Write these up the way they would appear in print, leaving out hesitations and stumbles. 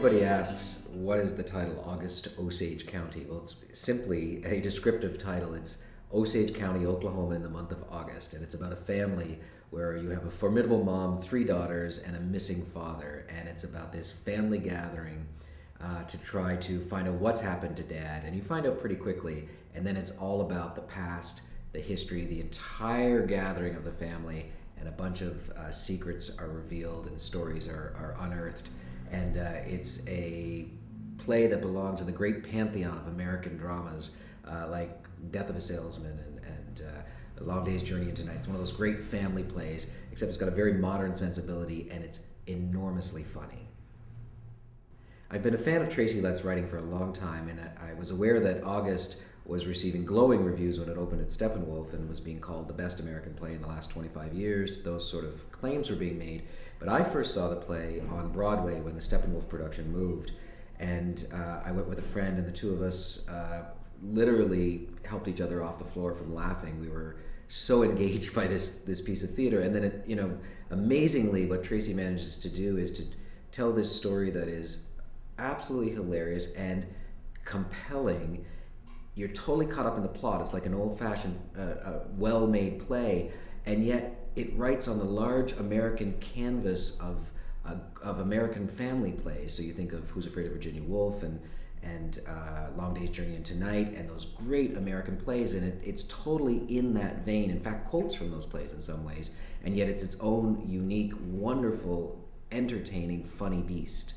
Everybody asks, what is the title, August Osage County? Well, it's simply a descriptive title. It's Osage County, Oklahoma in the month of August. And it's about a family where you have a formidable mom, 3 daughters, and a missing father. And it's about this family gathering to try to find out what's happened to Dad. And you find out pretty quickly. And then it's all about the past, the history, the entire gathering of the family. And a bunch of secrets are revealed and stories are unearthed. And it's a play that belongs in the great pantheon of American dramas like Death of a Salesman and A Long Day's Journey into Night. It's one of those great family plays, except it's got a very modern sensibility and it's enormously funny. I've been a fan of Tracy Letts' writing for a long time, and I was aware that August was receiving glowing reviews when it opened at Steppenwolf and was being called the best American play in the last 25 years. Those sort of claims were being made. But I first saw the play on Broadway when the Steppenwolf production moved. And I went with a friend, and the two of us literally helped each other off the floor from laughing. We were so engaged by this piece of theater. And then, amazingly, what Tracy manages to do is to tell this story that is absolutely hilarious and compelling. You're totally caught up in the plot. It's like an old-fashioned, well-made play, and yet it writes on the large American canvas of American family plays. So you think of Who's Afraid of Virginia Woolf and Long Day's Journey into Night, and those great American plays, and it's totally in that vein. In fact, quotes from those plays in some ways, and yet it's its own unique, wonderful, entertaining, funny beast.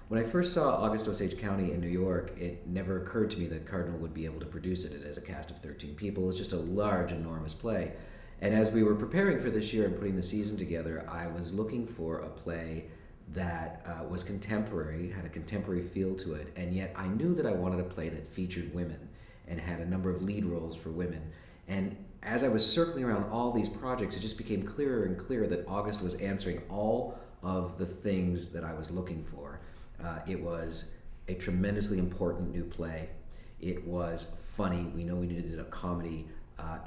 When I first saw August Osage County in New York, it never occurred to me that Cardinal would be able to produce it as a cast of 13 people. It's just a large, enormous play. And as we were preparing for this year and putting the season together, I was looking for a play that was contemporary, had a contemporary feel to it, and yet I knew that I wanted a play that featured women and had a number of lead roles for women. And as I was circling around all these projects, it just became clearer and clearer that August was answering all of the things that I was looking for. It was a tremendously important new play. It was funny. We know we needed a comedy.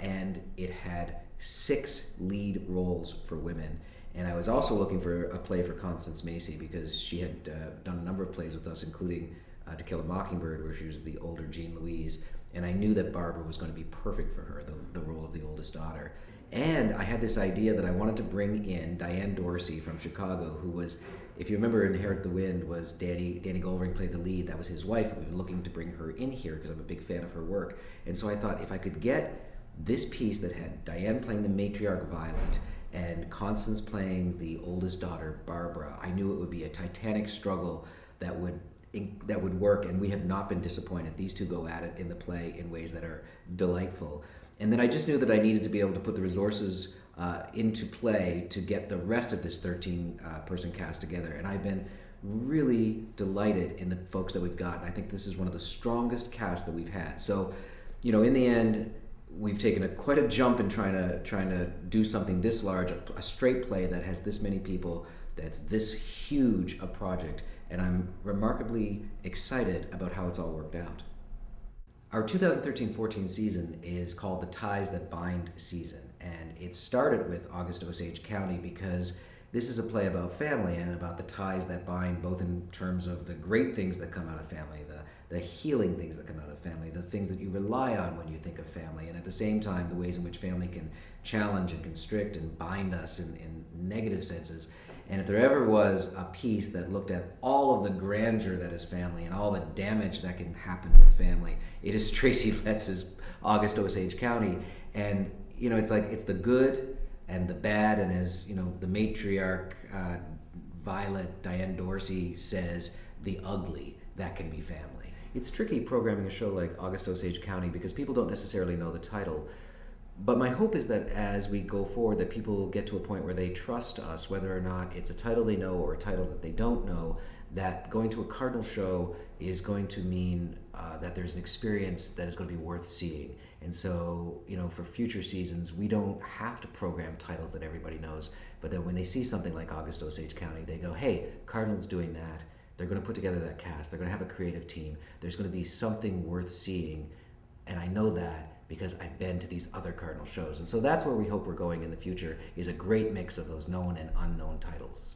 And it had 6 lead roles for women. And I was also looking for a play for Constance Macy because she had done a number of plays with us, including To Kill a Mockingbird, where she was the older Jean Louise. And I knew that Barbara was going to be perfect for her, the role of the oldest daughter. And I had this idea that I wanted to bring in Diane Dorsey from Chicago, who was, if you remember Inherit the Wind, was Danny Goldring played the lead. That was his wife. We've been looking to bring her in here because I'm a big fan of her work. And so I thought if I could get this piece that had Diane playing the matriarch Violet and Constance playing the oldest daughter Barbara, I knew it would be a titanic struggle that would work, and we have not been disappointed. These two go at it in the play in ways that are delightful. And then I just knew that I needed to be able to put the resources into play to get the rest of this 13-person cast together. And I've been really delighted in the folks that we've got. I think this is one of the strongest casts that we've had. So, in the end, we've taken quite a jump in trying to do something this large, a straight play that has this many people, that's this huge a project. And I'm remarkably excited about how it's all worked out. Our 2013-14 season is called the Ties That Bind season, and it started with August Osage County because this is a play about family and about the ties that bind, both in terms of the great things that come out of family, the healing things that come out of family, the things that you rely on when you think of family, and at the same time, the ways in which family can challenge and constrict and bind us in negative senses. And if there ever was a piece that looked at all of the grandeur that is family and all the damage that can happen with family, it is Tracy Letts' August Osage County. And, it's the good and the bad, and as, the matriarch, Violet, Diane Dorsey says, the ugly, that can be family. It's tricky programming a show like August Osage County because people don't necessarily know the title. But my hope is that as we go forward, that people will get to a point where they trust us, whether or not it's a title they know or a title that they don't know, that going to a Cardinal show is going to mean that there's an experience that is going to be worth seeing. And so, for future seasons, we don't have to program titles that everybody knows, but then when they see something like August Osage County, they go, hey, Cardinal's doing that. They're going to put together that cast. They're going to have a creative team. There's going to be something worth seeing, and I know that because I've been to these other Cardinal shows. And so that's where we hope we're going in the future, is a great mix of those known and unknown titles.